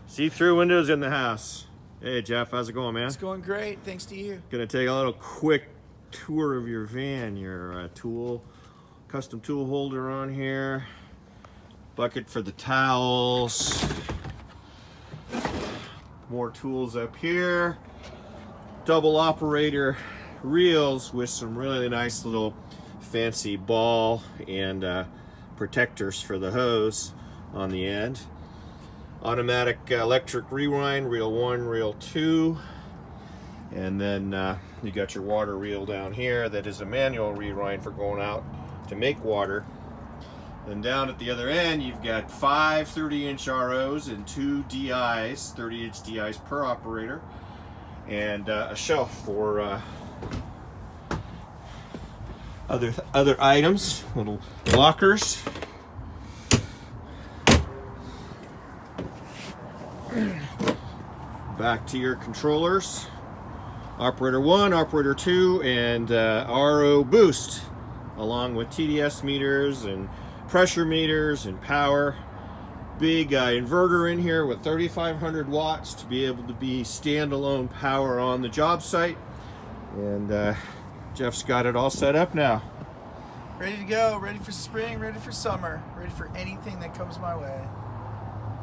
See-through windows in the house. Hey Jeff, how's it going, man? It's going great, thanks to you. Gonna take a little quick tour of your van. Your custom tool holder on here, bucket for the towels, more tools up here, double operator reels with some really nice little fancy ball and protectors for the hose on the end. Automatic electric rewind, reel 1, reel 2, and then you got your water reel down here that is a manual rewind for going out to make water. Then down at the other end you've got 5 30-inch ROs and 2 DIs, 30-inch DIs per operator, and a shelf for other items, little lockers. Back to your controllers, operator 1, operator 2, and RO boost, along with TDS meters and pressure meters and power. Big inverter in here with 3,500 watts to be able to be standalone power on the job site. And Jeff's got it all set up now. Ready to go, ready for spring, ready for summer, ready for anything that comes my way.